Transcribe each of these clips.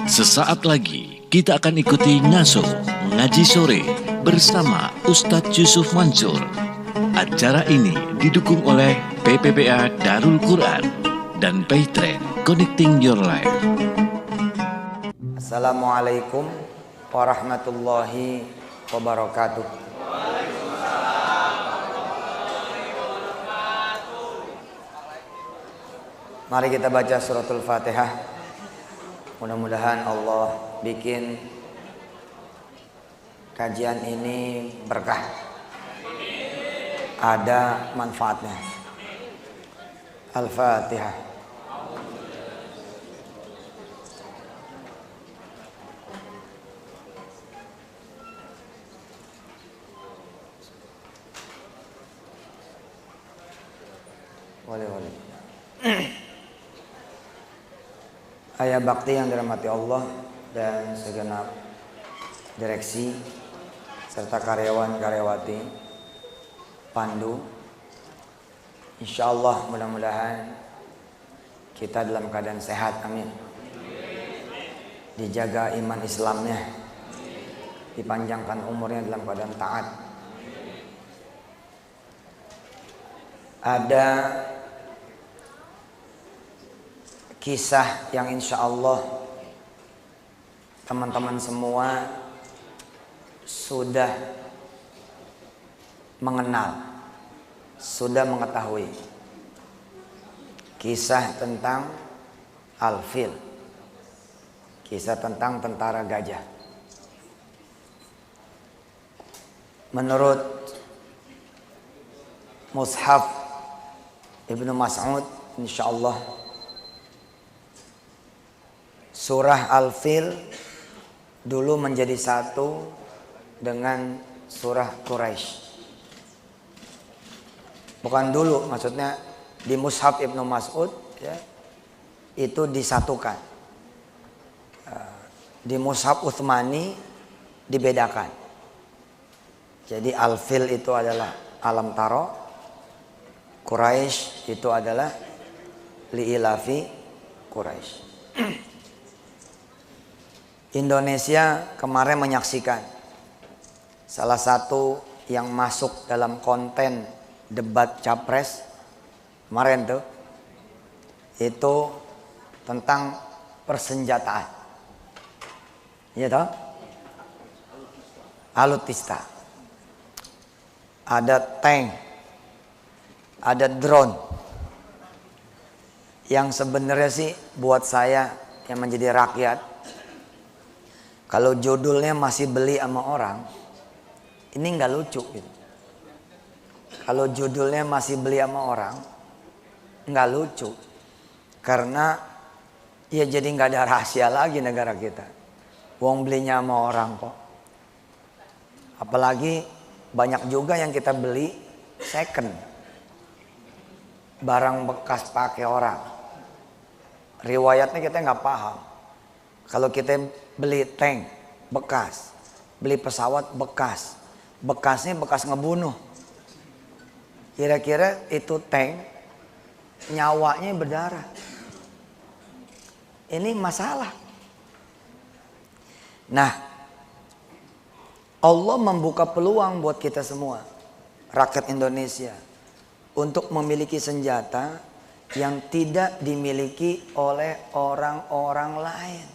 Sesaat lagi kita akan ikuti ngaso ngaji sore bersama Ustadz Yusuf Mansur. Acara ini didukung oleh PPPA Darul Quran dan Paytrade Connecting Your Life. Assalamualaikum warahmatullahi wabarakatuh. Mari kita baca suratul Fatihah. Mudah-mudahan Allah bikin kajian ini berkah, ada manfaatnya. Al-Fatihah. Boleh. Ayah bakti yang dirahmati Allah dan segenap direksi serta karyawan-karyawati Pandu. Insyaallah mudah-mudahan kita dalam keadaan sehat, amin. Dijaga iman Islamnya, dipanjangkan umurnya dalam keadaan taat. Ada kisah yang insya Allah teman-teman semua sudah mengenal, sudah mengetahui. Kisah tentang Al-Fil, kisah tentang tentara gajah. Menurut Mushaf Ibnu Mas'ud, insya Allah surah Al-Fil dulu menjadi satu dengan surah Quraisy. Bukan dulu, maksudnya di Mushaf Ibnu Mas'ud ya, itu disatukan. Di Mushaf Utsmani dibedakan. Jadi Al-Fil itu adalah Alam Taro, Quraisy itu adalah Li'ilafi Quraisy. Indonesia kemarin menyaksikan salah satu yang masuk dalam konten debat capres kemarin tuh, itu tentang persenjataan. Iya toh? Alutsista. Ada tank, ada drone. Yang sebenarnya sih buat saya yang menjadi rakyat, kalau judulnya masih beli sama orang, ini nggak lucu gitu. Kalau judulnya masih beli sama orang, nggak lucu. Karena ya jadi nggak ada rahasia lagi negara kita. Wong belinya sama orang kok. Apalagi banyak juga yang kita beli second. Barang bekas pakai orang. Riwayatnya kita nggak paham. Kalau kita beli tank bekas, beli pesawat bekas, bekasnya bekas ngebunuh. Kira-kira itu tank nyawanya berdarah. Ini masalah. Nah, Allah membuka peluang buat kita semua, rakyat Indonesia, untuk memiliki senjata yang tidak dimiliki oleh orang-orang lain.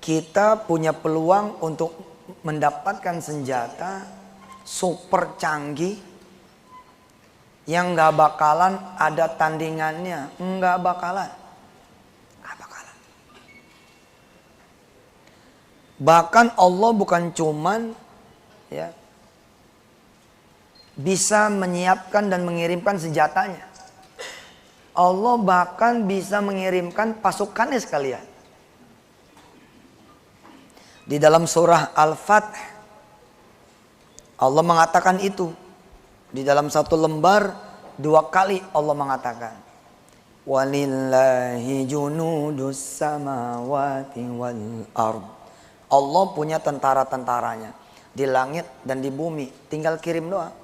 Kita punya peluang untuk mendapatkan senjata super canggih yang gak bakalan ada tandingannya. Gak bakalan. Bahkan Allah bukan cuman ya, bisa menyiapkan dan mengirimkan senjatanya. Allah bahkan bisa mengirimkan pasukannya sekalian. Di dalam surah Al-Fath Allah mengatakan itu. Di dalam satu lembar 2 kali Allah mengatakan, walillahi junudus samawati wal ard. Allah punya tentara-tentaranya di langit dan di bumi, tinggal kirim doang.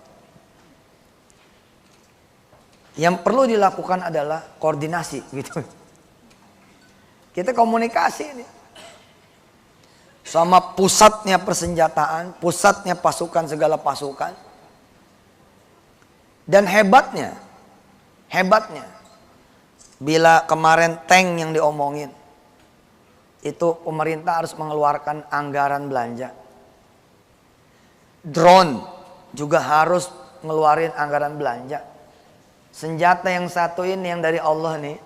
Yang perlu dilakukan adalah koordinasi gitu. Kita komunikasi nih. Sama pusatnya persenjataan, pusatnya pasukan, segala pasukan. Dan hebatnya, bila kemarin tank yang diomongin, itu pemerintah harus mengeluarkan anggaran belanja. Drone juga harus ngeluarin anggaran belanja. Senjata yang satu ini yang dari Allah nih,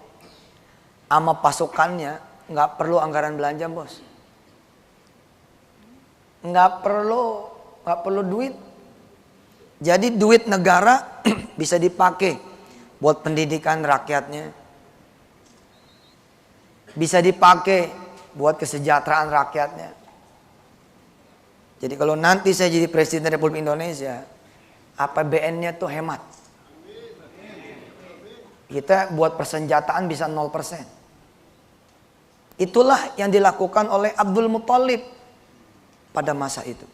sama pasukannya nggak perlu anggaran belanja, bos. Nggak perlu duit. Jadi duit negara bisa dipakai buat pendidikan rakyatnya, bisa dipakai buat kesejahteraan rakyatnya. Jadi kalau nanti saya jadi Presiden Republik Indonesia, APBN-nya tuh hemat. Kita buat persenjataan bisa 0%. Itulah yang dilakukan oleh Abdul Muthalib pada masa itu.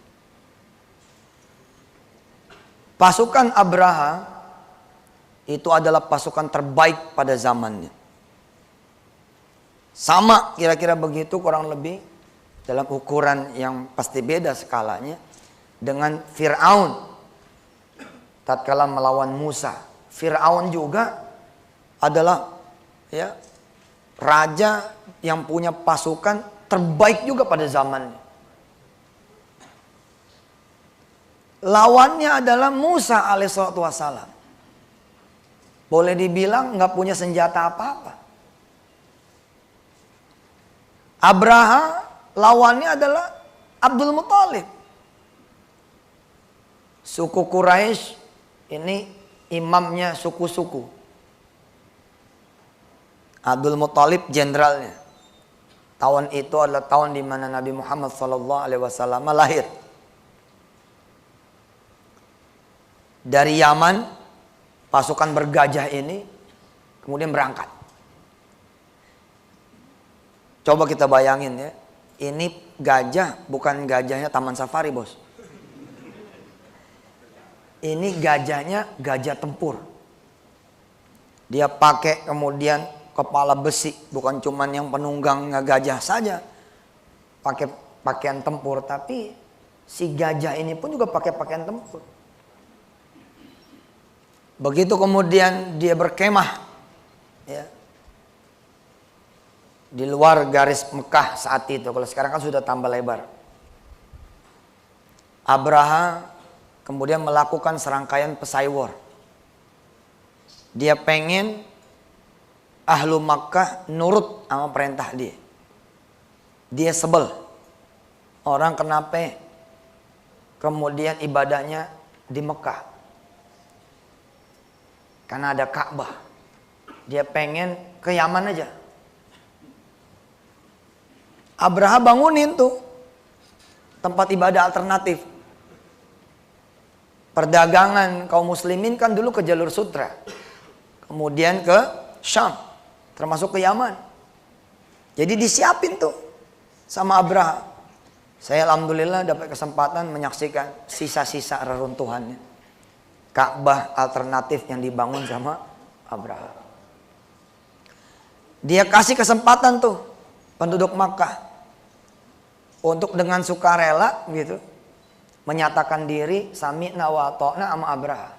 Pasukan Abraha itu adalah pasukan terbaik pada zamannya. Sama kira-kira begitu kurang lebih dalam ukuran yang pasti beda skalanya dengan Fir'aun tatkala melawan Musa. Fir'aun juga adalah raja yang punya pasukan terbaik juga pada zamannya. Lawannya adalah Musa alaihissalatu wassalam. Boleh dibilang nggak punya senjata apa-apa. Abraha lawannya adalah Abdul Muthalib. Suku Quraisy ini imamnya suku-suku. Abdul Muthalib jenderalnya. Tahun itu adalah tahun di mana Nabi Muhammad SAW lahir. Dari Yaman, pasukan bergajah ini kemudian berangkat. Coba kita bayangin ya, ini gajah bukan gajahnya Taman Safari, bos. Ini gajahnya gajah tempur. Dia pakai kemudian kepala besi, bukan cuman yang penunggang gajah saja. Pakai pakaian tempur, tapi si gajah ini pun juga pakai pakaian tempur. Begitu kemudian dia berkemah ya, di luar garis Mekah saat itu. Kalau sekarang kan sudah tambah lebar. Abraha kemudian melakukan serangkaian pesaing. Dia pengen ahlu Makkah nurut sama perintah dia. Dia sebel. Orang kenapa kemudian ibadahnya di Mekah? Karena ada Ka'bah. Dia pengen ke Yaman aja. Abraha bangunin tuh tempat ibadah alternatif. Perdagangan kaum muslimin kan dulu ke jalur sutra. Kemudian ke Syam. Termasuk ke Yaman. Jadi disiapin tuh sama Abraha. Saya alhamdulillah dapat kesempatan menyaksikan sisa-sisa reruntuhannya. Ka'bah alternatif yang dibangun sama Abraha. Dia kasih kesempatan tuh penduduk Makkah untuk dengan sukarela gitu menyatakan diri sami'na wa ata'na sama Abraha.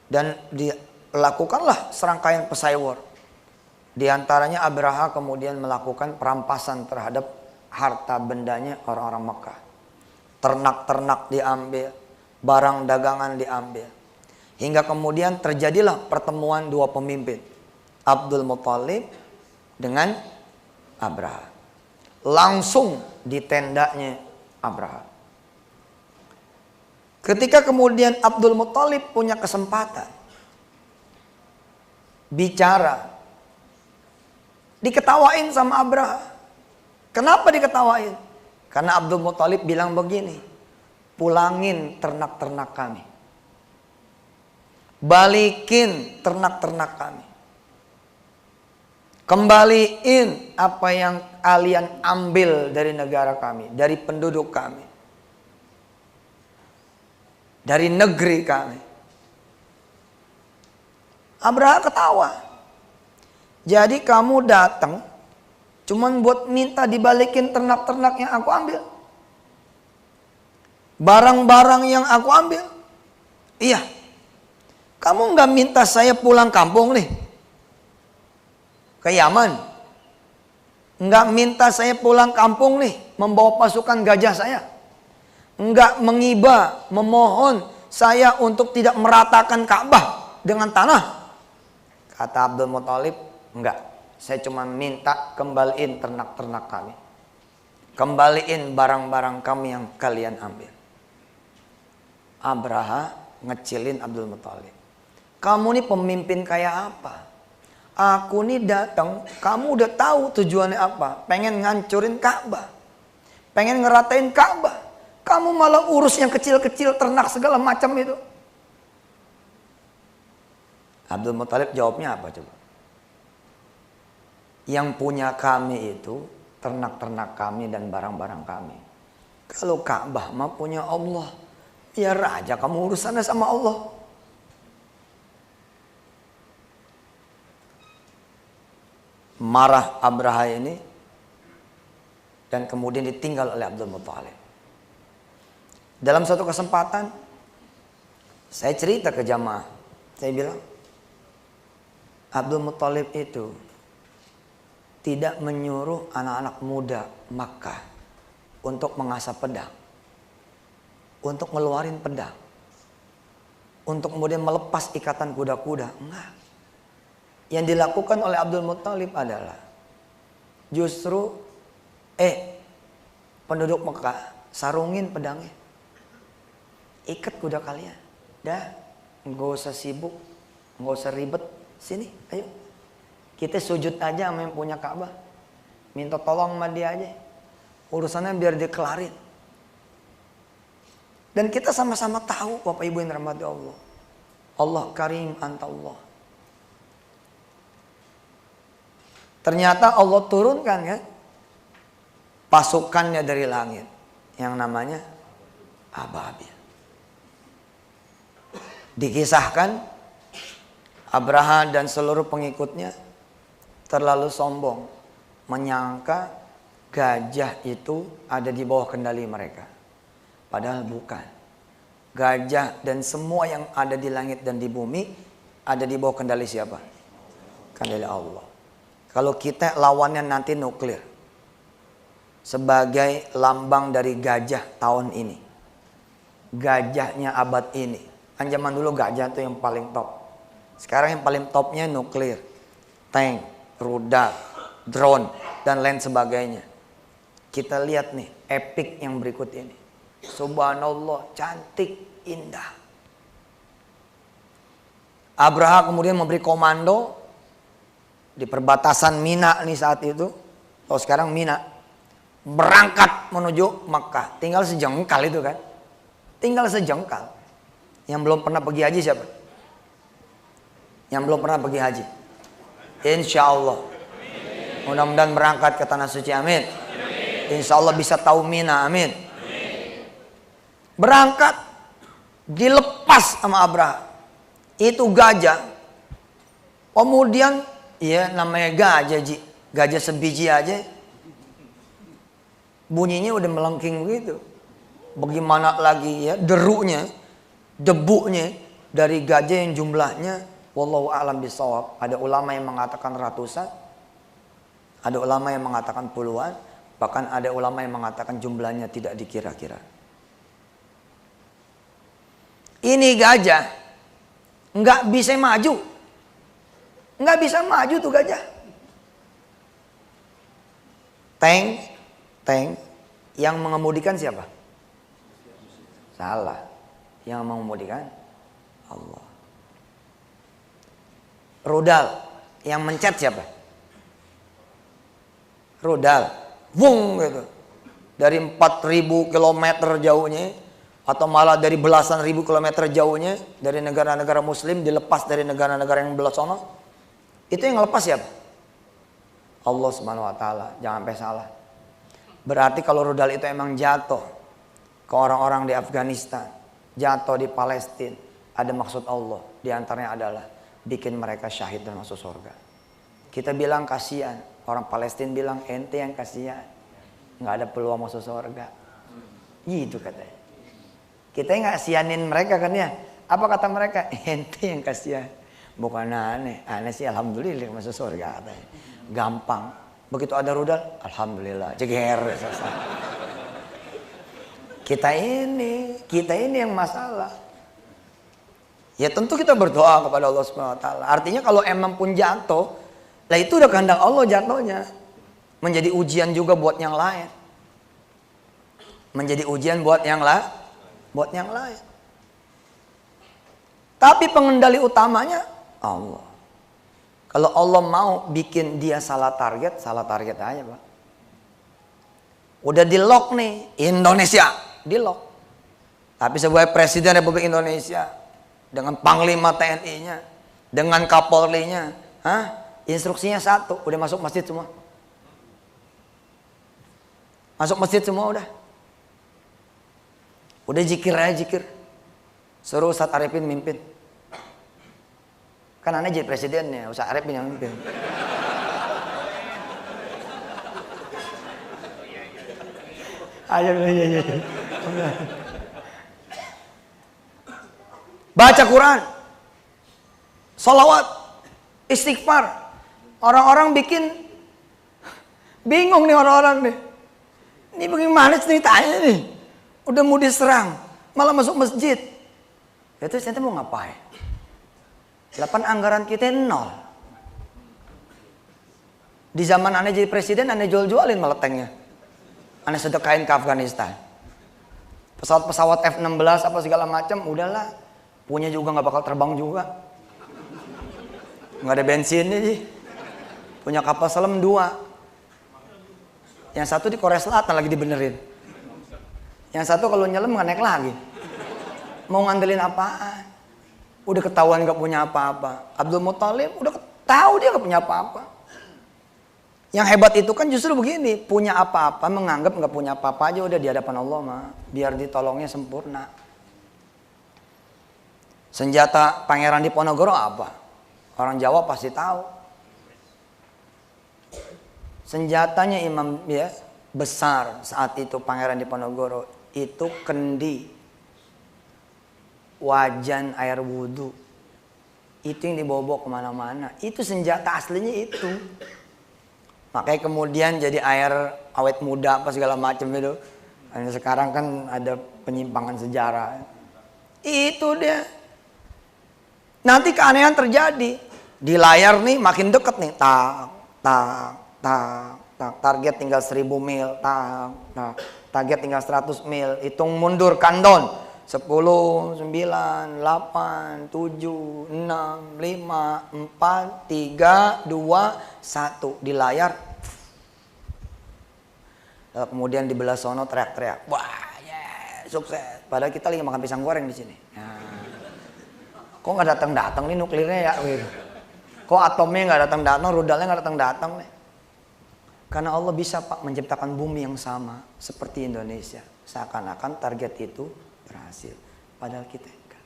Dan dilakukanlah serangkaian pesaing. Di antaranya Abraha kemudian melakukan perampasan terhadap harta bendanya orang-orang Makkah. Ternak-ternak diambil, barang dagangan diambil. Hingga kemudian terjadilah pertemuan dua pemimpin, Abdul Muthalib dengan Abraha. Langsung di tendanya Abraha. Ketika kemudian Abdul Muthalib punya kesempatan bicara, diketawain sama Abraha. Kenapa diketawain? Karena Abdul Muthalib bilang begini, pulangin ternak-ternak kami. Balikin ternak-ternak kami. Kembaliin apa yang kalian ambil dari negara kami, dari penduduk kami, dari negeri kami. Abraha ketawa. Jadi kamu datang Cuman buat minta dibalikin ternak-ternak yang aku ambil. Barang-barang yang aku ambil. Iya. Kamu nggak minta saya pulang kampung nih. Ke Yaman. Nggak minta saya pulang kampung nih. Membawa pasukan gajah saya. Nggak mengiba, memohon saya untuk tidak meratakan Ka'bah dengan tanah. Kata Abdul Muthalib, enggak. Saya cuma minta kembaliin ternak-ternak kami. Kembaliin barang-barang kami yang kalian ambil. Abraha ngecilin Abdul Muthalib. Kamu nih pemimpin kayak apa? Aku nih datang, kamu udah tahu tujuannya apa? Pengen ngancurin Ka'bah. Pengen ngeratain Ka'bah. Kamu malah urus yang kecil-kecil, ternak segala macam itu. Abdul Muthalib jawabnya apa coba? Yang punya kami itu ternak-ternak kami dan barang-barang kami. Kalau Ka'bah mah punya Allah. Biar aja kamu urusannya sama Allah. Marah Abraha ini dan kemudian ditinggal oleh Abdul Muthalib. Dalam suatu kesempatan saya cerita ke jamaah. Saya bilang, Abdul Muthalib itu tidak menyuruh anak-anak muda Makkah untuk mengasah pedang, untuk ngeluarin pedang, untuk kemudian melepas ikatan kuda-kuda. Enggak. Yang dilakukan oleh Abdul Muthalib adalah justru penduduk Mekah sarungin pedangnya, ikat kuda kalian, dah nggak usah sibuk, nggak usah ribet, sini ayo kita sujud aja sama yang punya Ka'bah, minta tolong sama dia aja, urusannya biar dia kelarin. Dan kita sama-sama tahu Bapak Ibu yang dirahmati Allah, Allah Karim anta Allah. Ternyata Allah turunkan kan pasukannya dari langit yang namanya Ababil. Dikisahkan Abraha dan seluruh pengikutnya terlalu sombong menyangka gajah itu ada di bawah kendali mereka. Padahal bukan. Gajah dan semua yang ada di langit dan di bumi ada di bawah kendali siapa? Kendali Allah. Kalau kita lawannya nanti nuklir sebagai lambang dari gajah tahun ini, gajahnya abad ini. Kan zaman dulu gajah itu yang paling top. Sekarang yang paling topnya nuklir, tank, rudal, drone, dan lain sebagainya. Kita lihat nih epic yang berikut ini. Subhanallah, cantik, indah. Abraha kemudian memberi komando di perbatasan Mina nih saat itu. Oh sekarang Mina. Berangkat menuju Makkah. Tinggal sejengkal itu kan. Tinggal sejengkal. Yang belum pernah pergi haji siapa? Yang belum pernah pergi haji. Insya Allah. Mudah-mudahan berangkat ke Tanah Suci, amin. Insya Allah bisa tahu Mina, amin. Berangkat. Dilepas sama Abraha. Itu gajah. Kemudian, ya namanya gajah, gajah sebiji aja. Bunyinya udah melengking begitu. Bagaimana lagi ya derunya, debunya dari gajah yang jumlahnya wallahu a'lam bishawab. Ada ulama yang mengatakan ratusan, ada ulama yang mengatakan puluhan, bahkan ada ulama yang mengatakan jumlahnya tidak dikira-kira. Ini gajah nggak bisa maju, nggak bisa maju tuh gajah. Tank yang mengemudikan siapa? Salah. Yang mengemudikan Allah. Rudal yang mencet siapa? Rudal. Wung gitu. Dari 4.000 kilometer jauhnya atau malah dari belasan ribu kilometer jauhnya dari negara-negara muslim dilepas dari negara-negara yang belah sono. Itu yang lepas siapa? Allah Subhanahu wa taala. Jangan sampai salah. Berarti kalau rudal itu emang jatuh ke orang-orang di Afghanistan, jatuh di Palestina, ada maksud Allah. Di antaranya adalah bikin mereka syahid dan masuk surga. Kita bilang kasihan, Orang Palestina bilang ente yang kasihan, nggak ada peluang masuk surga. Gitu katanya. Kita yang kasihanin mereka kan ya. Apa kata mereka? Ente yang kasihan. Bukan aneh. Aneh sih alhamdulillah masuk surga katanya. Gampang. Begitu ada rudal, alhamdulillah. Ceger. Selesai. Kita ini yang masalah. Ya tentu kita berdoa kepada Allah Subhanahu wa taala. Artinya kalau emang pun jatuh, lah itu udah kehendak Allah jatuhnya. Menjadi ujian juga buat yang lain. Menjadi ujian buat yang lain. Tapi pengendali utamanya Allah. Kalau Allah mau bikin dia salah target aja, Pak. Udah di lock nih, Indonesia di lock. Tapi sebagai Presiden Republik Indonesia dengan Panglima TNI-nya, dengan Kapolri-nya, instruksinya satu, udah masuk masjid semua. Masuk masjid semua udah. Udah zikir aja zikir. Suruh Ustadz Arifin mimpin. Kan aneh jadi presidennya, Ustadz Arifin yang mimpin. Ayo. Baca Quran. Sholawat. Istighfar. Orang-orang bikin bingung nih orang-orang nih. Ini bagaimana ceritanya nih? Udah mau diserang, malah masuk masjid. Ya terus nanti mau ngapain? 8 anggaran kita 0. Di zaman aneh jadi presiden, aneh jual-jualin malah tanknya. Aneh sedekahin ke Afghanistan. Pesawat-pesawat F-16 apa segala macam, udahlah. Punya juga nggak bakal terbang juga. Nggak ada bensinnya sih. Punya kapal selam 2. Yang satu di Korea Selatan lagi dibenerin. Yang satu kalau nyelam nggak naik lagi. Mau ngandelin apaan? Udah ketahuan nggak punya apa-apa. Abdul Muthalib udah tahu dia nggak punya apa-apa. Yang hebat itu kan justru begini, punya apa-apa menganggap nggak punya apa-apa aja udah di hadapan Allah mah, biar ditolongnya sempurna. Senjata Pangeran Diponegoro apa? Orang Jawa pasti tahu. Senjatanya Imam ya besar saat itu Pangeran Diponegoro itu kendi, wajan air wudhu, itu yang dibawa kemana-mana. Itu senjata aslinya itu. Makanya kemudian jadi air awet muda apa segala macam itu. Sekarang kan ada penyimpangan sejarah. Itu dia. Nanti keanehan terjadi di layar nih makin deket nih, target tinggal 1000 mil, target tinggal 100 mil, hitung mundur countdown 10, 9, 8, 7, 6, 5, 4, 3, 2, 1 di layar. Lalu kemudian di belah sono teriak-teriak, wah yeah, sukses. Padahal kita lagi makan pisang goreng di sini. Kok nggak datang-datang nih nuklirnya ya? Kok atomnya nggak datang-datang, rudalnya nggak datang-datang nih? Karena Allah bisa Pak menciptakan bumi yang sama seperti Indonesia. Seakan-akan target itu berhasil. Padahal kita enggak.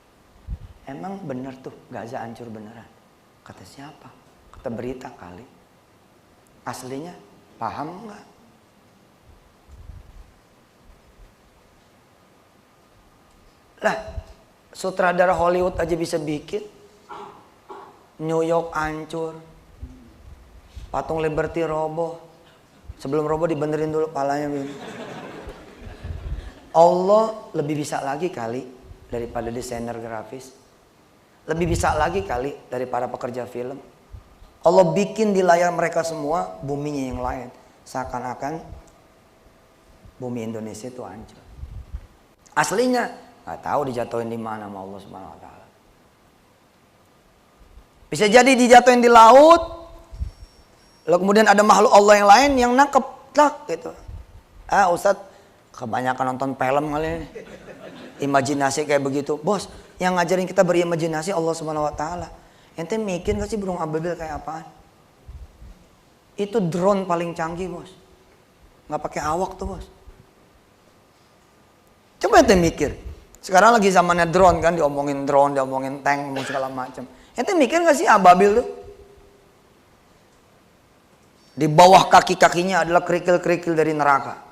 Emang bener tuh Gaza hancur beneran? Kata siapa? Kata berita kali. Aslinya paham nggak? Lah, sutradara Hollywood aja bisa bikin. New York hancur. Patung Liberty roboh. Sebelum roboh dibenerin dulu palanya. Allah lebih bisa lagi kali daripada desainer grafis. Lebih bisa lagi kali daripada pekerja film. Allah bikin di layar mereka semua buminya yang lain. Seakan-akan bumi Indonesia itu hancur. Aslinya nggak tahu dijatuhin di mana sama Allah Subhanahu wa taala. Bisa jadi dijatuhin di laut. Lalu kemudian ada makhluk Allah yang lain yang nangkep gitu. Ustadz kebanyakan nonton film kali ini. Imajinasi kayak begitu. Bos, yang ngajarin kita berimajinasi Allah Subhanahu wa taala. Ente mikir gak sih burung ababil kayak apaan? Itu drone paling canggih, Bos. Nggak pakai awak tuh, Bos. Coba ente mikir. Sekarang lagi zamannya drone kan, diomongin drone, diomongin tank, ngomong segala macam. Ente mikir gak sih ababil tuh? Di bawah kaki-kakinya adalah kerikil-kerikil dari neraka.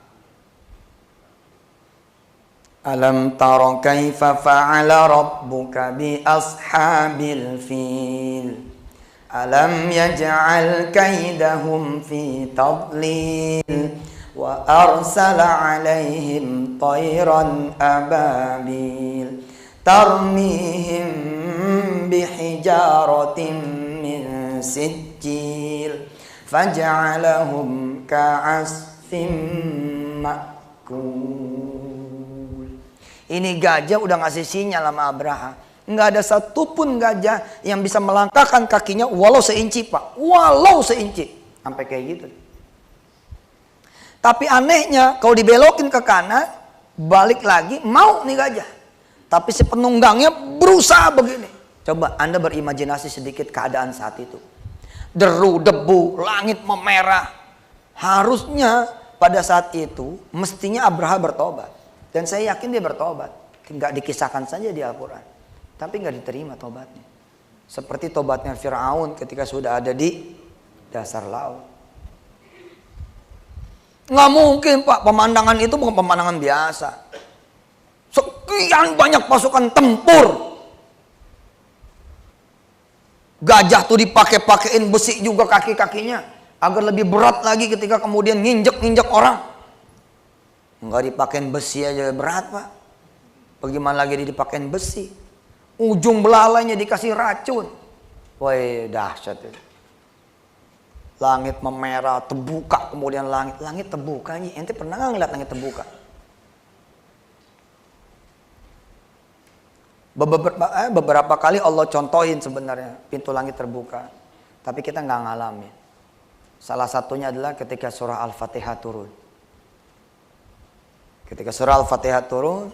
Alam tara kaifa fa'ala rabbuka bi ashabil fil. Alam yaj'al kaidahum fi tadlil wa arsala 'alaihim tayran ababil tarmihim bihijaratin min sijil faj'alahum ka'asfim ma'kul. Ini gajah udah ngasih sinyal sama Abraha. Nggak ada satupun gajah yang bisa melangkahkan kakinya walau seinci, Pak. Walau seinci. Sampai kayak gitu. Tapi anehnya kalau dibelokin ke kanan, balik lagi mau nih gajah. Tapi si penunggangnya berusaha begini. Coba Anda berimajinasi sedikit keadaan saat itu. Deru, debu, langit memerah. Harusnya pada saat itu mestinya Abraha bertobat. Dan saya yakin dia bertobat. Nggak dikisahkan saja di Al-Quran. Tapi nggak diterima tobatnya. Seperti tobatnya Fir'aun ketika sudah ada di dasar laut. Nggak mungkin, Pak, pemandangan itu bukan pemandangan biasa. Sekian banyak pasukan tempur. Gajah tuh dipakai-pakein besi juga kaki-kakinya agar lebih berat lagi ketika kemudian nginjek-nginjek orang. Nggak dipakein besi aja berat, Pak. Bagaimana lagi dipakein besi? Ujung belalainya dikasih racun. Woi, dahsyat itu. Langit memerah, terbuka kemudian langit. Langit terbuka. Ente pernah nggak ngeliat langit terbuka? Beberapa kali Allah contohin sebenarnya pintu langit terbuka. Tapi kita nggak ngalamin. Salah satunya adalah ketika surah Al-Fatihah turun. Ketika surah Al-Fatihah turun,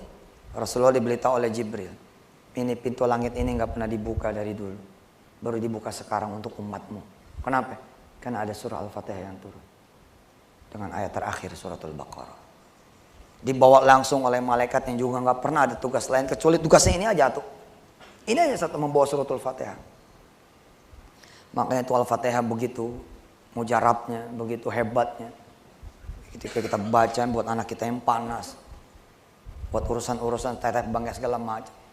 Rasulullah diberitahu oleh Jibril. Ini pintu langit ini nggak pernah dibuka dari dulu. Baru dibuka sekarang untuk umatmu. Kenapa? Karena ada surah Al-Fatihah yang turun. Dengan ayat terakhir suratul Baqarah. Dibawa langsung oleh malaikat yang juga nggak pernah ada tugas lain. Kecuali tugasnya ini aja tuh. Ini aja satu membawa suratul Fatihah. Makanya itu Al-Fatihah begitu mujarabnya, begitu hebatnya. Ketika kita baca buat anak kita yang panas. Buat urusan-urusan teteh bangga segala macam.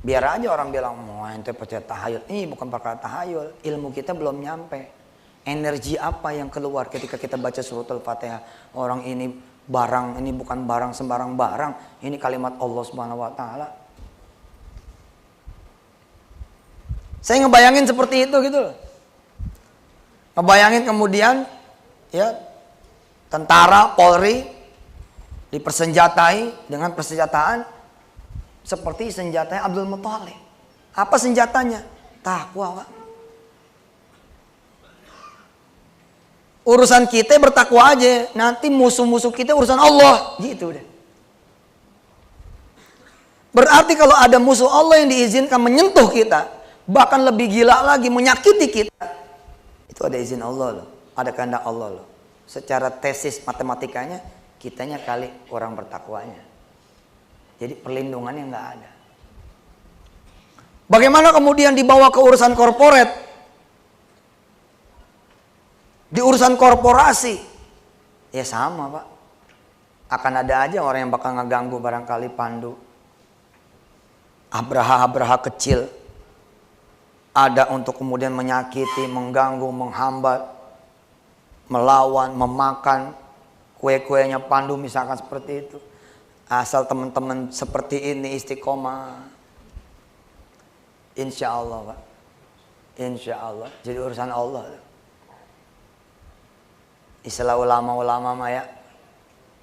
Biar aja orang bilang, mau ente percaya tahayul. Ini bukan perkara tahayul. Ilmu kita belum nyampe. Energi apa yang keluar ketika kita baca suratul Fatihah. Orang ini barang, ini bukan barang sembarang barang. Ini kalimat Allah Subhanahu wa Ta'ala. Saya ngebayangin seperti itu gitu loh. Ngebayangin kemudian ya tentara, Polri dipersenjatai dengan persenjataan seperti senjatanya Abdul Muthalib. Apa senjatanya? Takwa, Pak. Urusan kita bertakwa aja. Nanti musuh-musuh kita urusan Allah. Gitu deh. Berarti kalau ada musuh Allah yang diizinkan menyentuh kita, bahkan lebih gila lagi menyakiti kita, itu ada izin Allah loh. Ada kehendak Allah loh. Secara tesis matematikanya, kitanya kali orang bertakwanya. Jadi perlindungannya nggak ada. Bagaimana kemudian dibawa ke urusan korporat? Di urusan korporasi, ya sama, Pak. Akan ada aja orang yang bakal ngeganggu barangkali Pandu. Abraha kecil. Ada untuk kemudian menyakiti, mengganggu, menghambat, melawan, memakan kue-kuenya Pandu misalkan seperti itu. Asal teman-teman seperti ini istiqomah. Insya Allah, Pak. Insya Allah. Jadi urusan Allah. Istilah ulama-ulama mah ya.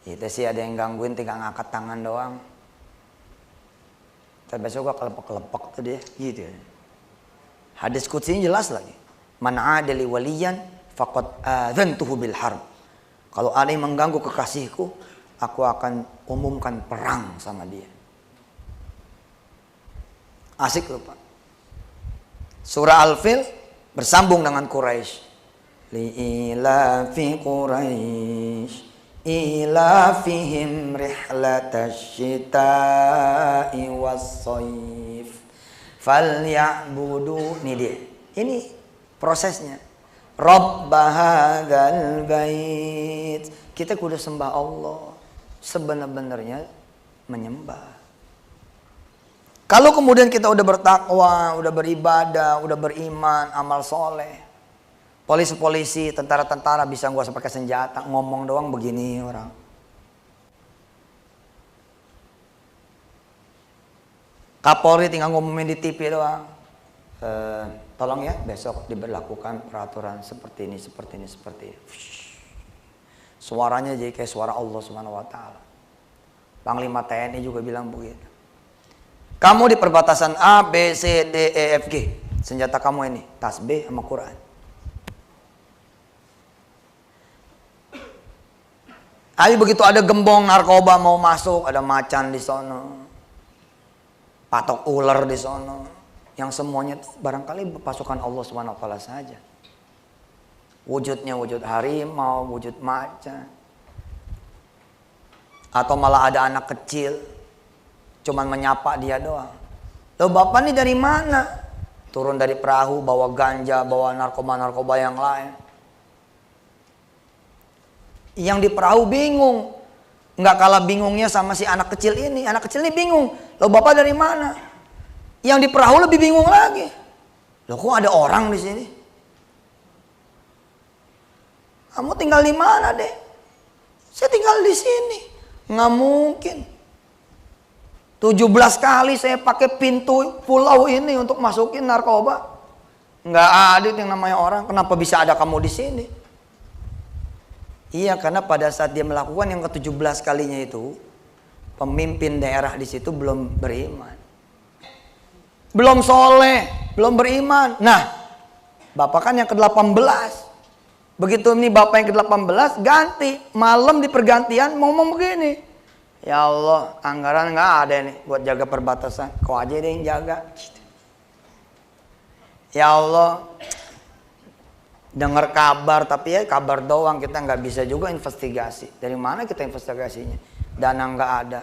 Itu sih ada yang gangguin tinggal ngangkat tangan doang. Tapi besok gua kelepek-kelepek tuh dia. Gitu ya. Hadis qudsi jelas lagi. Man adali waliyan faqad adzantuhu bil harb. Kalau ada yang mengganggu kekasihku, aku akan umumkan perang sama dia. Asik loh, Pak. Surah Al-Fil bersambung dengan Quraisy. Li'ilafi Quraisy ilafihim rihlatash syita'i was-shayf falyabudu. Ini dia. Ini prosesnya. Rabb hadzal bait. Kita kudu sembah Allah sebenar-benarnya menyembah. Kalau kemudian kita udah bertakwa, udah beribadah, udah beriman, amal soleh, polisi-polisi, tentara-tentara bisa nggak usah pakai senjata, ngomong doang begini orang. Kapolri tinggal ngomongin di TV doang. Tolong ya besok diberlakukan peraturan seperti ini, seperti ini, seperti ini. Suaranya jadi kayak suara Allah Subhanahu wa taala. Panglima TNI juga bilang begitu. Kamu di perbatasan A, B, C, D, E, F, G. Senjata kamu ini, tasbih sama Quran. Tapi begitu ada gembong narkoba mau masuk, ada macan di sono, patok ular di sono, yang semuanya barangkali pasukan Allah Subhanahu wa taala saja. Wujudnya wujud harimau, wujud macan. Atau malah ada anak kecil, cuman menyapa dia doang. Loh bapak nih dari mana? Turun dari perahu, bawa ganja, bawa narkoba-narkoba yang lain. Yang di perahu bingung. Nggak kalah bingungnya sama si anak kecil ini. Anak kecil ini bingung. Loh bapak dari mana? Yang di perahu lebih bingung lagi. Loh kok ada orang di sini? Kamu tinggal di mana deh? Saya tinggal di sini. Nggak mungkin. 17 kali saya pakai pintu pulau ini untuk masukin narkoba. Nggak ada yang namanya orang. Kenapa bisa ada kamu di sini? Iya, karena pada saat dia melakukan yang ke-17 kalinya itu, pemimpin daerah di situ belum beriman. Belum soleh, belum beriman. Nah, bapak kan yang ke-18. Begitu ini bapak yang ke-18 ganti. Malam di pergantian ngomong begini. Ya Allah, anggaran nggak ada nih buat jaga perbatasan. Kau aja deh yang jaga. Ya Allah, dengar kabar tapi ya kabar doang, kita nggak bisa juga investigasi. Dari mana kita investigasinya? Dana nggak ada.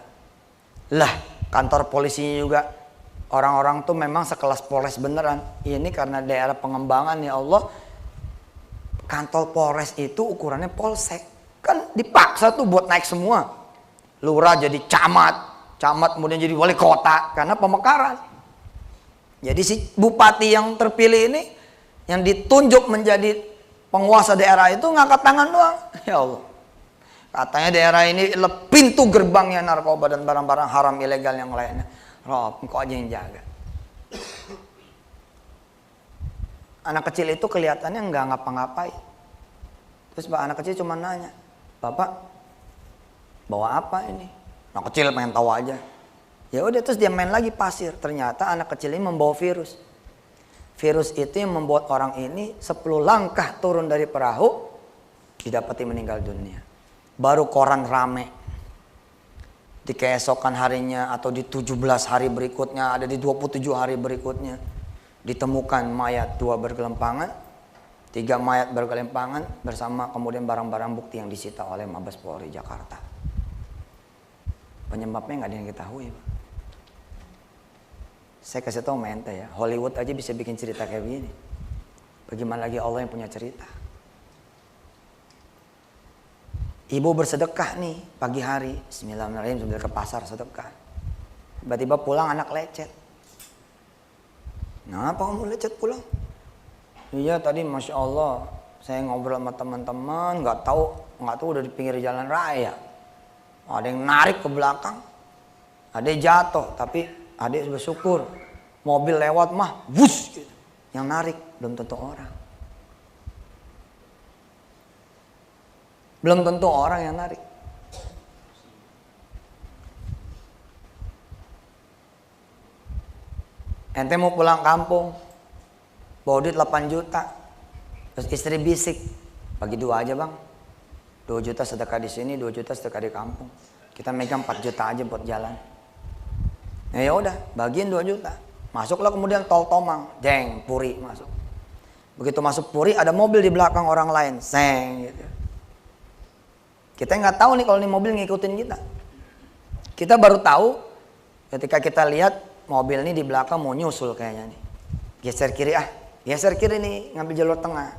Lah, kantor polisinya juga orang-orang tuh memang sekelas Polres beneran. Ini karena daerah pengembangan ya Allah. Kantor Polres itu ukurannya polsek. Kan dipaksa tuh buat naik semua. Lurah jadi camat, camat kemudian jadi wali kota karena pemekaran. Jadi si bupati yang terpilih ini, yang ditunjuk menjadi penguasa daerah itu ngangkat tangan doang. Ya Allah, katanya daerah ini pintu gerbangnya narkoba dan barang-barang haram ilegal yang lainnya. Rob, engkau aja yang jaga. Anak kecil itu kelihatannya nggak ngapa-ngapain. Terus anak kecil cuma nanya, Bapak bawa apa ini? Anak kecil pengen tahu aja. Ya udah, terus dia main lagi pasir. Ternyata anak kecil ini membawa virus. Virus itu yang membuat orang ini 10 langkah turun dari perahu didapati meninggal dunia. Baru koran rame. Di keesokan harinya atau di 17 hari berikutnya, ada di 27 hari berikutnya, ditemukan mayat 2 bergelimpangan, 3 mayat bergelimpangan bersama kemudian barang-barang bukti yang disita oleh Mabes Polri Jakarta. Penyebabnya nggak ada yang ketahui, Pak. Saya kasih tahu mente ya, Hollywood aja bisa bikin cerita kayak begini. Bagaimana lagi Allah yang punya cerita? Ibu bersedekah nih pagi hari, Bismillahirrahmanirrahim, sambil ke pasar sedekah. Tiba-tiba pulang anak lecet. Kenapa kamu lecet pulang? Iya tadi Masya Allah, saya ngobrol sama teman-teman, nggak tahu udah di pinggir jalan raya. Ada yang narik ke belakang, ada yang jatuh, tapi ada yang bersyukur. Mobil lewat mah, wus, gitu. Yang narik belum tentu orang. Belum tentu orang yang narik. Ente mau pulang kampung, bawa duit 8 juta, terus istri bisik, bagi 2 aja bang. 2 juta sedekah di sini, 2 juta sedekah di kampung. Kita megang 4 juta aja buat jalan. Ya udah, bagiin 2 juta. Masuklah kemudian tol Tomang, jeng, Puri masuk. Begitu masuk Puri ada mobil di belakang orang lain, seng gitu. Kita nggak tahu nih kalau nih mobil ngikutin kita. Kita baru tahu ketika kita lihat mobil ini di belakang mau nyusul kayaknya nih. Geser kiri geser kiri nih, ngambil jalur tengah.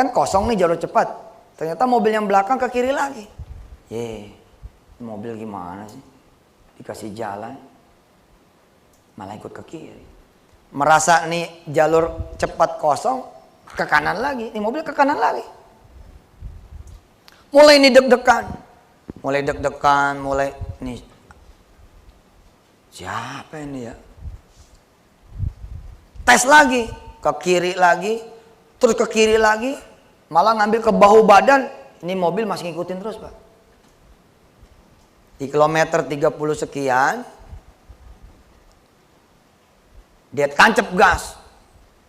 Kan kosong nih jalur cepat. Ternyata mobil yang belakang ke kiri lagi. Mobil gimana sih? Dikasih jalan, malah ikut ke kiri. Merasa nih jalur cepat kosong, ke kanan lagi. Nih mobil ke kanan lagi. Mulai nih deg-degan. Mulai nih. Siapa ini ya? Tes lagi, ke kiri lagi, terus ke kiri lagi, malah ngambil ke bahu badan. Ini mobil masih ngikutin terus, Pak. Di kilometer 30 sekian, dia tancap gas.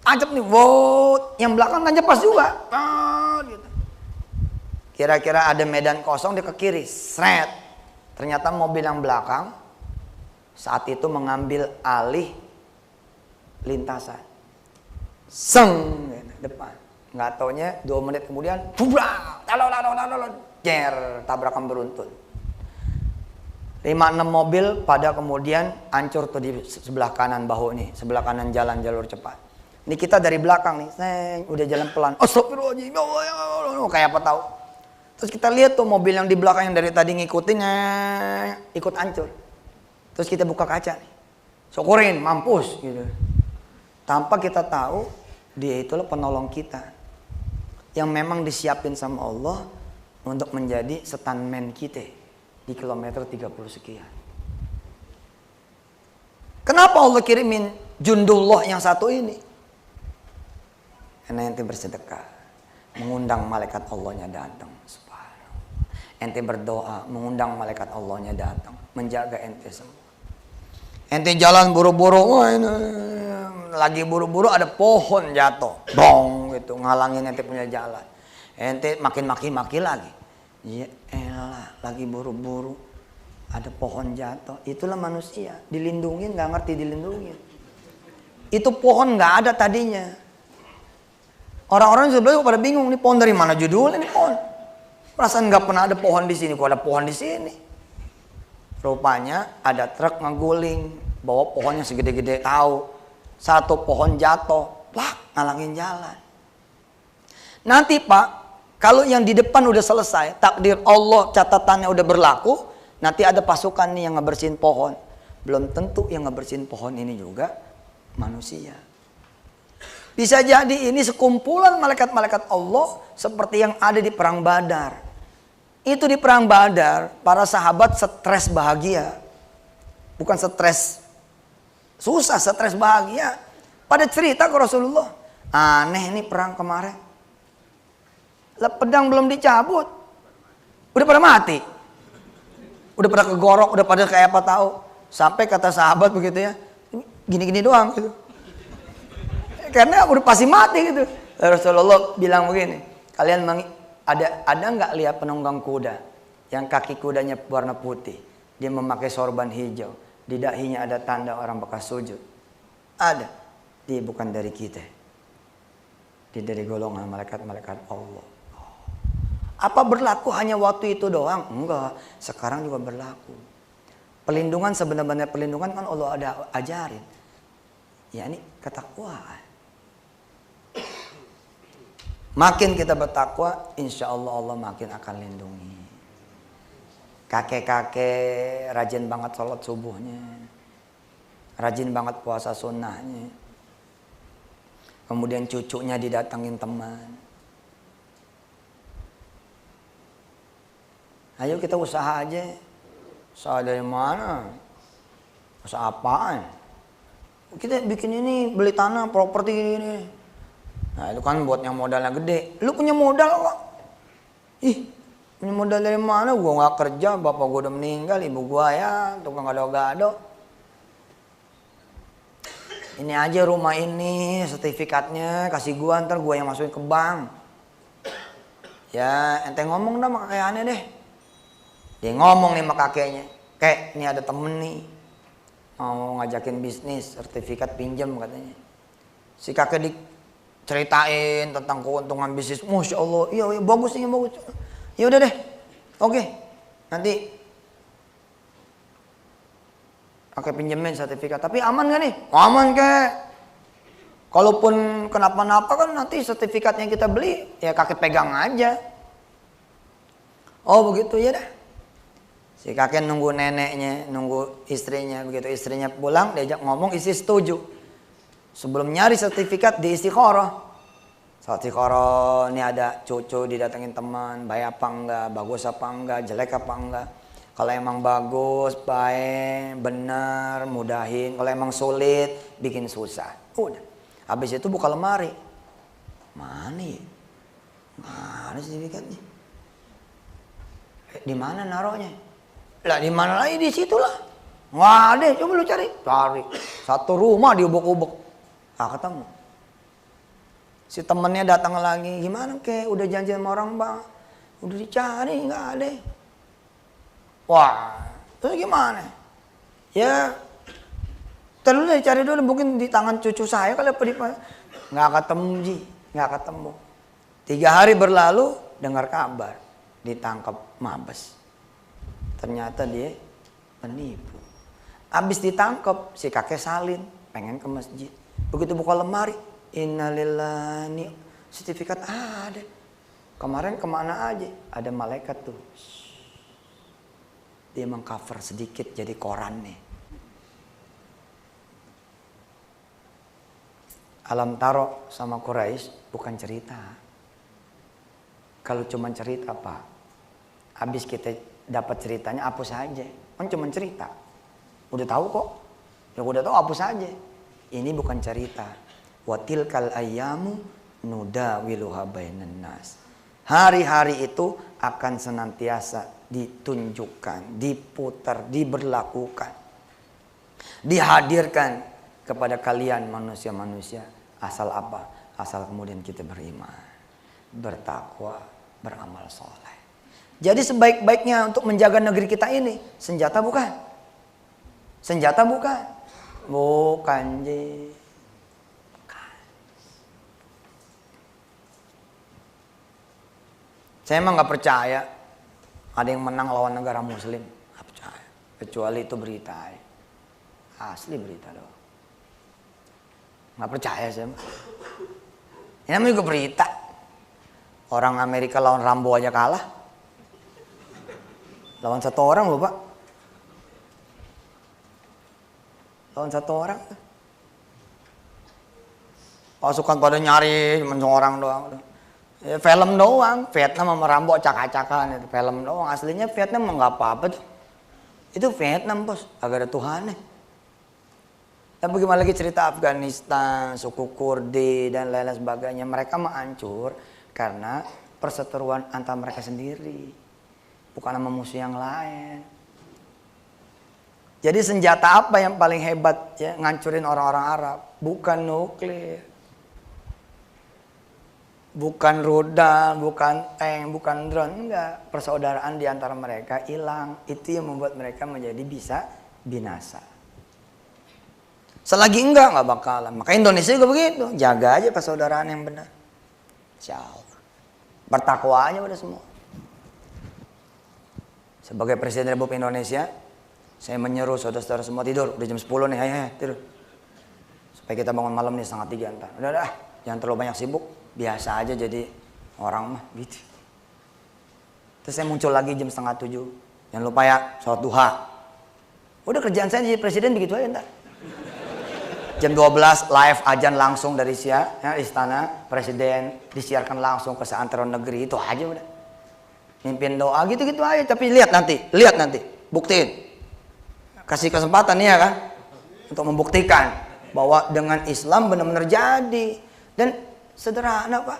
Tancap nih, wow, yang belakang tancap pas juga. Gitu. Kira-kira ada medan kosong, dia ke kiri, seret. Ternyata mobil yang belakang saat itu mengambil alih lintasan. Depan. Nggak taunya 2 menit kemudian, bubrak, tabrakan beruntun. 5-6 mobil pada kemudian hancur tuh di sebelah kanan bahu nih, sebelah kanan jalan jalur cepat. Ini kita dari belakang nih, udah jalan pelan. Astagfirullahaladzim, kayak apa tahu. Terus kita lihat tuh mobil yang di belakang yang dari tadi ngikutin, ikut hancur. Terus kita buka kaca nih, syukurin, mampus gitu. Tanpa kita tahu dia itulah penolong kita, yang memang disiapin sama Allah untuk menjadi stuntman kita di kilometer 30 sekian. Kenapa Allah kirimin jundullah yang satu ini? Karena ente bersedekah, mengundang malaikat Allahnya datang. Ente berdoa, mengundang malaikat Allahnya datang, menjaga ente semua. Ente jalan buru-buru, lagi buru-buru ada pohon jatuh, bong gitu, ngalangin ente punya jalan. Ente makin maki-maki lagi. Ya elah, lagi buru-buru, ada pohon jatuh. Itulah manusia, dilindungin nggak ngerti dilindungin. Itu pohon nggak ada tadinya. Orang-orang sebelah pada bingung, nih pohon dari mana judulnya nih pohon? Perasaan nggak pernah ada pohon di sini, kok ada pohon di sini. Rupanya ada truk ngeguling, bawa pohon yang segede-gede tahu. Satu pohon jatuh, ngalangin jalan. Nanti Pak, kalau yang di depan udah selesai, takdir Allah catatannya udah berlaku, nanti ada pasukan nih yang ngebersihin pohon. Belum tentu yang ngebersihin pohon ini juga manusia. Bisa jadi ini sekumpulan malaikat-malaikat Allah seperti yang ada di perang Badar. Itu di perang Badar, para sahabat stres bahagia. Bukan stres susah, stres bahagia. Pada cerita ke Rasulullah, aneh nih perang kemarin. Pedang belum dicabut, udah pada mati. Udah pada kegorok, udah pada kayak apa tahu. Sampai kata sahabat begitu ya, gini-gini doang gitu. Karena udah pasti mati gitu. Rasulullah bilang begini, kalian ada nggak lihat penunggang kuda yang kaki kudanya warna putih, dia memakai sorban hijau, di dahinya ada tanda orang bekas sujud? Ada. Dia bukan dari kita, dia dari golongan malaikat-malaikat Allah. Apa berlaku hanya waktu itu doang? Enggak, sekarang juga berlaku. Pelindungan, sebenarnya pelindungan kan Allah ada ajarin, ya ini ketakwaan. Makin kita bertakwa, insya Allah Allah makin akan lindungi. Kakek-kakek rajin banget sholat subuhnya, rajin banget puasa sunnahnya. Kemudian cucunya didatangin teman. Ayo kita usaha aja. Usaha dari mana? Usaha apaan? Kita bikin ini, beli tanah, properti ini. Nah itu kan buat yang modalnya gede. Lu punya modal kok? Ih, punya modal dari mana? Gua nggak kerja, bapak gua udah meninggal, ibu gua ya tukang gado-gado. Ini aja rumah ini, sertifikatnya kasih gua, ntar gua yang masukin ke bank. Ya ente ngomong dah sama kakek aneh deh. Dia ngomong nih sama kakeknya, kek ini ada temen nih mau ngajakin bisnis, sertifikat pinjam katanya. Si kakek ceritain tentang keuntungan bisnis. Masya Allah, iya bagus nih, bagus. Ya udah deh, oke. Nanti pakai pinjemin sertifikat. Tapi aman gak nih? Aman kek. Kalaupun kenapa-napa kan nanti sertifikatnya kita beli, ya kakek pegang aja. Oh begitu ya dah. Si kakek nunggu neneknya, nunggu istrinya. Begitu istrinya pulang, diajak ngomong, istri setuju. Sebelum nyari sertifikat di istikharah. Saat istikharah, ini ada cucu didatengin teman, baik apa enggak, bagus apa enggak, jelek apa enggak. Kalau emang bagus, baik, benar, mudahin. Kalau emang sulit, bikin susah. Udah. Habis itu buka lemari. Mana ya? Mana sertifikatnya? Di mana naruhnya? Lah di mana lagi, di situ lah. Wah deh, coba lu cari. Cari. Satu rumah diubek-ubek. Ah ketemu. Si temennya datang lagi. Gimana kek? Udah janji sama orang bang. Udah dicari, nggak ada. Wah, terus gimana? Ya, terus cari dulu, mungkin di tangan cucu saya kali apa di mana? Nggak ketemu Ji, nggak ketemu. 3 hari berlalu, dengar kabar ditangkap Mabes. Ternyata dia penipu. Abis ditangkap, si kakek salin, pengen ke masjid. Begitu buka lemari, innalillahi, sertifikat ada. Kemarin kemana aja? Ada malaikat tuh. Dia mengcover sedikit jadi koran nih. Alam taro sama Quraisy bukan cerita. Kalau cuma cerita Pak, habis kita dapat ceritanya hapus aja. Kan cuma cerita. Udah tahu kok. Ya udah tahu hapus aja. Ini bukan cerita. Wa tilkal ayyamu nudawiluha bainan nas. Hari-hari itu akan senantiasa ditunjukkan, diputar, diberlakukan, dihadirkan kepada kalian manusia-manusia. Asal apa? Asal kemudian kita beriman, bertakwa, beramal soleh. Jadi sebaik-baiknya untuk menjaga negeri kita ini, senjata bukan? Senjata bukan? Bukan, Ji. Bukan. Saya emang gak percaya ada yang menang lawan negara muslim. Gak percaya. Kecuali itu berita. Asli berita doang. Gak percaya saya. Ini namanya juga berita. Orang Amerika lawan Rambo aja kalah. Lawan 1 orang loh Pak. Lawan 1 orang. Pasukan pada nyari cuma 1 orang doang. Ya, film doang. Vietnam sama Rambo acak-acakan. Film doang. Aslinya Vietnam mah gak apa-apa tuh. Itu Vietnam bos. Agak ada Tuhannya. Dan bagaimana lagi cerita Afghanistan, suku Kurdi dan lain-lain sebagainya. Mereka mah hancur karena perseteruan antara mereka sendiri. Bukan sama musuh yang lain. Jadi senjata apa yang paling hebat ya ngancurin orang-orang Arab? Bukan nuklir. Bukan rudal, bukan tank, bukan drone. Enggak. Persaudaraan di antara mereka hilang. Itu yang membuat mereka menjadi bisa binasa. Selagi enggak bakalan. Maka Indonesia juga begitu. Jaga aja persaudaraan yang benar. Insyaallah. Bertakwa aja udah semua. Sebagai Presiden Republik Indonesia, saya menyeru saudara-saudara semua tidur. Udah jam 10 nih, ayo tidur. Supaya kita bangun malam nih 2:30 ntar. Udah, jangan terlalu banyak sibuk. Biasa aja jadi orang mah gitu. Terus saya muncul lagi jam 6:30. Jangan lupa ya, sholat duha. Udah kerjaan saya jadi presiden begitu aja ntar. Jam 12 live ajan langsung dari istana presiden, disiarkan langsung ke seantero negeri. Itu aja udah. Mimpin doa gitu-gitu aja. Tapi lihat nanti, buktiin. Kasih kesempatan ya kan untuk membuktikan bahwa dengan Islam benar-benar jadi. Dan sederhana Pak.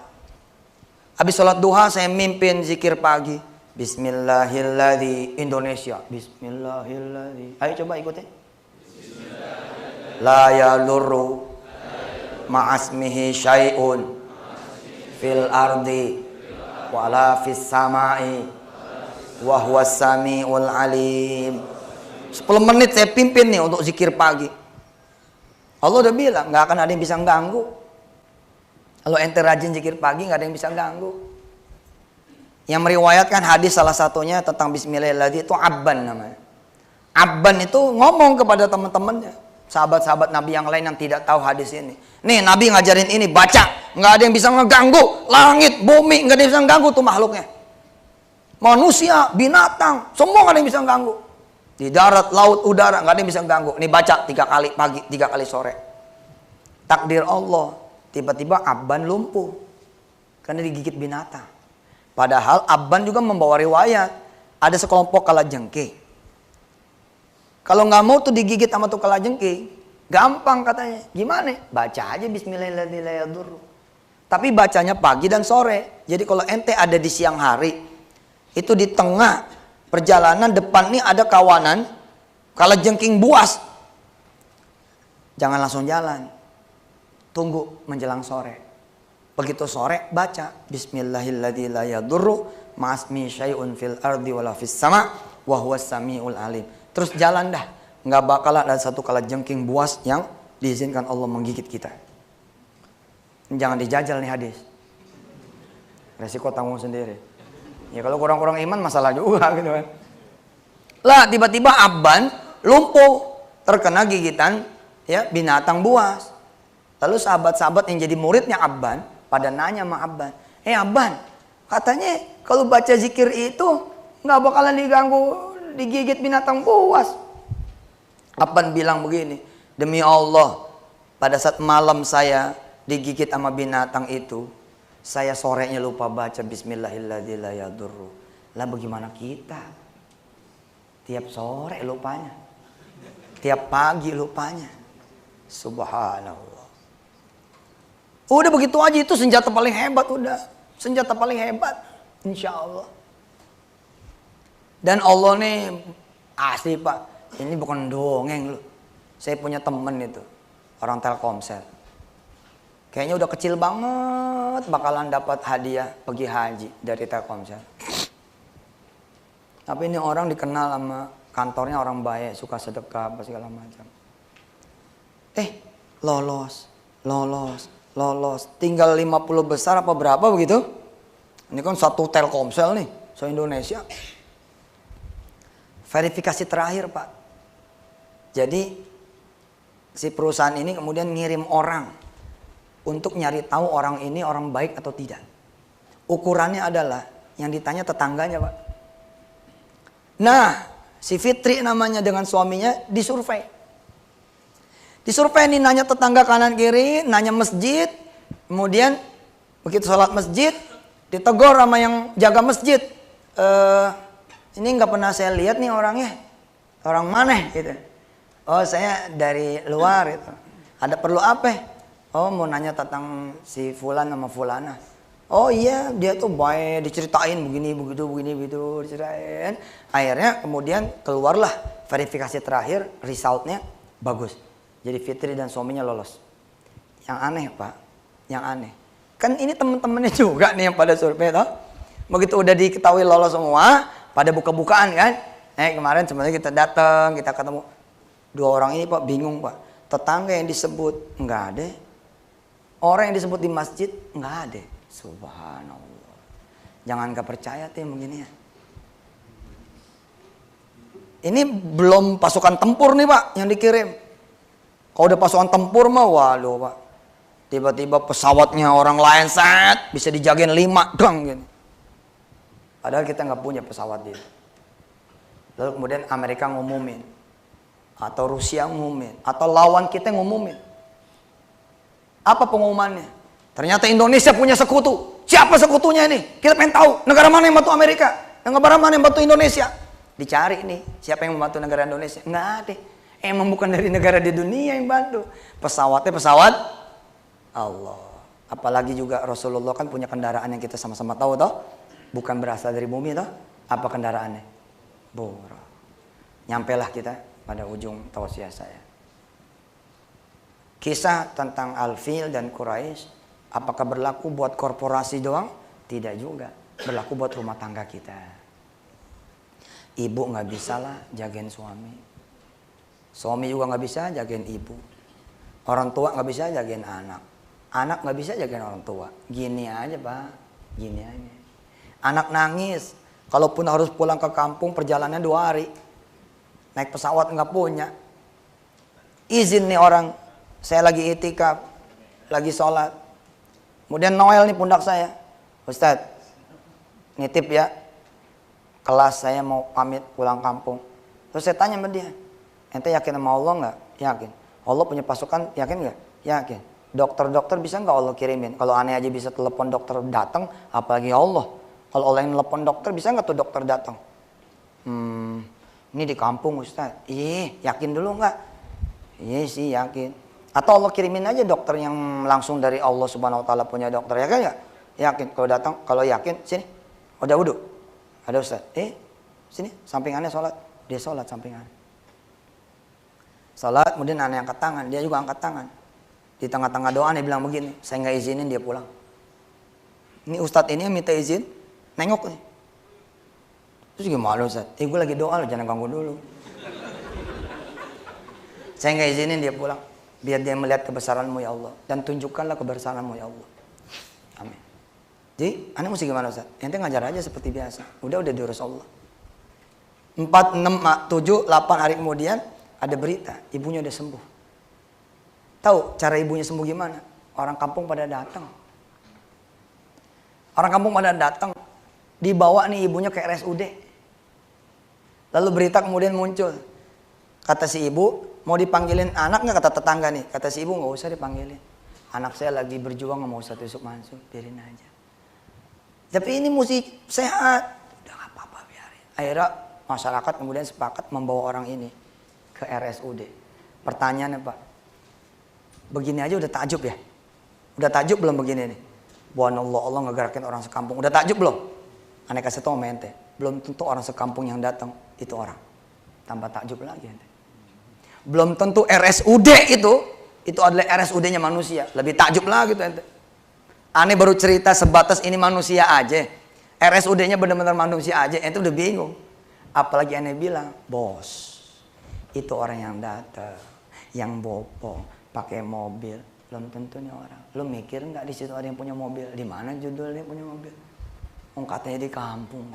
Habis sholat duha saya mimpin zikir pagi. Bismillahilladzi Indonesia. Bismillahilladzi. Ayo coba ikutin. La yalurru ma'asmihi syai'un fil ardi wala fis samai wa huwas samiul alim. 10 menit saya pimpin nih untuk zikir pagi. Allah udah bilang gak akan ada yang bisa ganggu. Kalau ente rajin zikir pagi gak ada yang bisa ganggu. Yang meriwayatkan hadis salah satunya tentang bismillahirrahmanirrahim itu Abban namanya. Abban itu ngomong kepada teman-temannya, sahabat-sahabat Nabi yang lain yang tidak tahu hadis ini. Nih Nabi ngajarin ini, baca. Nggak ada yang bisa ngeganggu. Langit, bumi, nggak ada yang bisa ngeganggu tuh makhluknya. Manusia, binatang, semua nggak ada yang bisa ngeganggu. Di darat, laut, udara, nggak ada yang bisa ngeganggu. Nih baca 3 kali pagi, 3 kali sore. Takdir Allah, tiba-tiba Abban lumpuh. Karena digigit binatang. Padahal Abban juga membawa riwayat. Ada sekelompok kalajengking. Kalau nggak mau tuh digigit sama tuh kalajengking, gampang katanya. Gimana? Baca aja bismillahirrahmanirrahim. Tapi bacanya pagi dan sore. Jadi kalau ente ada di siang hari, itu di tengah perjalanan depan nih ada kawanan kalajengking buas. Jangan langsung jalan. Tunggu menjelang sore. Begitu sore baca bismillahirrahmanirrahim. Ma'asmi syai'un fil ardi wala fis sama wa huwas samiul alim. Terus jalan dah. Nggak bakal ada satu kalajengking buas yang diizinkan Allah menggigit kita. Jangan dijajal nih hadis. Resiko tanggung sendiri. Ya kalau kurang-kurang iman masalah juga gitu kan. Lah tiba-tiba Abban lumpuh terkena gigitan ya binatang buas. Lalu sahabat-sahabat yang jadi muridnya Abban pada nanya sama Abban, Abban, katanya kalau baca zikir itu nggak bakalan digigit binatang buas. Abban bilang begini, demi Allah, pada saat malam saya digigit sama binatang itu, saya sorenya lupa baca bismillahirrahmanirrahim. Lah bagaimana kita? Tiap sore lupanya, tiap pagi lupanya. Subhanallah. Udah begitu aja, itu senjata paling hebat udah. Senjata paling hebat. Insya Allah. Dan Allah nih asli Pak. Ini bukan dongeng loh. Saya punya temen itu. Orang Telkomsel. Kayaknya udah kecil banget bakalan dapat hadiah pergi haji dari Telkomsel. Tapi ini orang dikenal sama kantornya orang baik. Suka sedekah apa segala macam. Lolos. Tinggal 50 besar apa berapa begitu? Ini kan satu Telkomsel nih, se-Indonesia. Verifikasi terakhir Pak. Jadi si perusahaan ini kemudian ngirim orang untuk nyari tahu orang ini orang baik atau tidak. Ukurannya adalah yang ditanya tetangganya Pak. Nah, si Fitri namanya dengan suaminya disurvei. Disurvei nih, nanya tetangga kanan kiri, nanya masjid. Kemudian begitu sholat masjid, ditegur sama yang jaga masjid. Ini nggak pernah saya lihat nih orangnya. Orang mana gitu. Oh saya dari luar gitu. Ada perlu apa? Oh mau nanya tentang si Fulan sama Fulana. Oh iya dia tuh baik, diceritain begini begitu diceritain. Akhirnya kemudian keluarlah verifikasi terakhir, resultnya bagus. Jadi Fitri dan suaminya lolos. Yang aneh Pak, yang aneh. Kan ini teman-temannya juga nih yang pada survei toh. Begitu udah diketahui lolos semua, pada buka-bukaan kan. Kemarin sebenarnya kita datang, kita ketemu. 2 orang ini Pak bingung Pak. Tetangga yang disebut nggak ada. Orang yang disebut di masjid nggak ada. Subhanallah. Jangan gak percaya tuh yang begini ya. Ini belum pasukan tempur nih Pak yang dikirim. Kalau udah pasukan tempur mah waduh Pak. Tiba-tiba pesawatnya orang lain bisa dijagain 5 dong gitu. Padahal kita nggak punya pesawat itu. Lalu kemudian Amerika ngumumin. Atau Rusia ngumumin. Atau lawan kita ngumumin. Apa pengumumannya? Ternyata Indonesia punya sekutu. Siapa sekutunya ini? Kita pengen tahu. Negara mana yang bantu Amerika? Negara mana yang bantu Indonesia? Dicari nih. Siapa yang membantu negara Indonesia? Nggak ada. Emang bukan dari negara di dunia yang bantu. Pesawatnya pesawat Allah. Apalagi juga Rasulullah kan punya kendaraan yang kita sama-sama tahu toh. Bukan berasal dari bumi toh. Apa kendaraannya? Buruk. Nyampelah kita pada ujung tausiah saya. Kisah tentang Al-Fil dan Quraisy, apakah berlaku buat korporasi doang? Tidak juga. Berlaku buat rumah tangga kita. Ibu nggak bisa lah jagain suami. Suami juga nggak bisa jagain ibu. Orang tua nggak bisa jagain anak. Anak nggak bisa jagain orang tua. Gini aja Pak, gini aja. Anak nangis, kalaupun harus pulang ke kampung perjalanannya 2 hari. Naik pesawat nggak punya. izin nih orang, saya lagi itikaf, lagi sholat. Kemudian Noel nih pundak saya, Ustadz, nitip ya, kelas saya mau pamit pulang kampung. Terus saya tanya sama dia, ente yakin sama Allah nggak? Yakin. Allah punya pasukan, yakin nggak? Yakin. Dokter-dokter bisa nggak Allah kirimin? Kalau aneh aja bisa telepon dokter datang, apalagi Allah. Kalau Allah yang telepon dokter, bisa nggak tuh dokter datang? Ini di kampung Ustaz. Yakin dulu nggak? Iya sih yakin. Atau Allah kirimin aja dokter yang langsung dari Allah Subhanahu Wa Taala punya dokter, yakin nggak? Yakin. Kalau datang, kalau yakin, sini. Udah wudhu. Ada Ustaz. Sini. Sampingannya sholat. Dia sholat sampingan. Sholat, kemudian aneh angkat tangan. Dia juga angkat tangan. Di tengah-tengah doa dia bilang begini, saya nggak izinin dia pulang. Ini Ustadz ini yang minta izin, nengok nih. Terus gimana Ustadz? Gue lagi doa loh, jangan ganggu dulu. Saya nggak izinin dia pulang, biar dia melihat kebesaranmu ya Allah. Dan tunjukkanlah kebesaranmu ya Allah. Amin. Jadi, aneh mesti gimana Ustadz? Ente ngajar aja seperti biasa. Udah diurus Allah. 4, 6, 7, 8 hari kemudian ada berita, ibunya udah sembuh. Tahu cara ibunya sembuh gimana? Orang kampung pada datang. Orang kampung pada datang, dibawa nih ibunya ke RSUD. Lalu berita kemudian muncul. Kata si ibu, mau dipanggilin anak nggak, kata tetangga nih. Kata si ibu, nggak usah dipanggilin. Anak saya lagi berjuang sama Ustadz Yusuf Mansur, biarin aja. Tapi ini mesti sehat. Udah nggak apa-apa, biarin. Akhirnya masyarakat kemudian sepakat membawa orang ini ke RSUD. Pertanyaannya Pak, begini aja udah takjub ya? Udah takjub belum begini nih? Subhanallah, Allah ngegerakin orang sekampung. Udah takjub belum? Aneh kasih tau sama ente, belum tentu orang sekampung yang datang itu orang. Tambah takjub lagi ente. Belum tentu RSUD itu adalah RSUD-nya manusia. Lebih takjub lagi tuh ente. Aneh baru cerita sebatas ini manusia aja. RSUD-nya benar-benar manusia aja, ente udah bingung. Apalagi aneh bilang, bos, itu orang yang datang, yang bopong, pakai mobil, belum tentu nih orang. Lu mikir nggak di situ ada yang punya mobil? Di mana judulnya punya mobil? Katanya di kampung.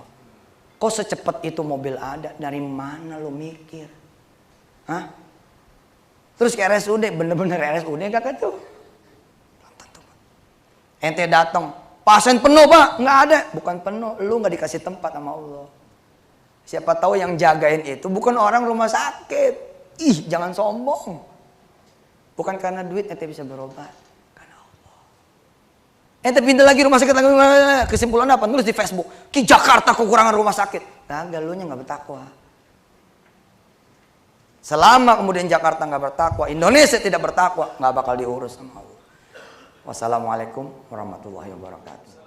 Kok secepat itu mobil ada? Dari mana lu mikir? Hah? Terus ke RSUD, bener-bener RSUD kagak tuh? Belum tentu. Ente datang, pasien penuh Pak? Nggak ada. Bukan penuh, lu nggak dikasih tempat sama Allah. Siapa tahu yang jagain itu bukan orang rumah sakit. Jangan sombong. Bukan karena duit ente bisa berobat, karena Allah. Ente pindah lagi rumah sakit lagi, kesimpulan apa? Nulis di Facebook, Ki Jakarta kekurangan rumah sakit. Kagak, lu nya nggak bertakwa. Selama kemudian Jakarta nggak bertakwa, Indonesia tidak bertakwa, nggak bakal diurus sama Allah. Wassalamualaikum warahmatullahi wabarakatuh.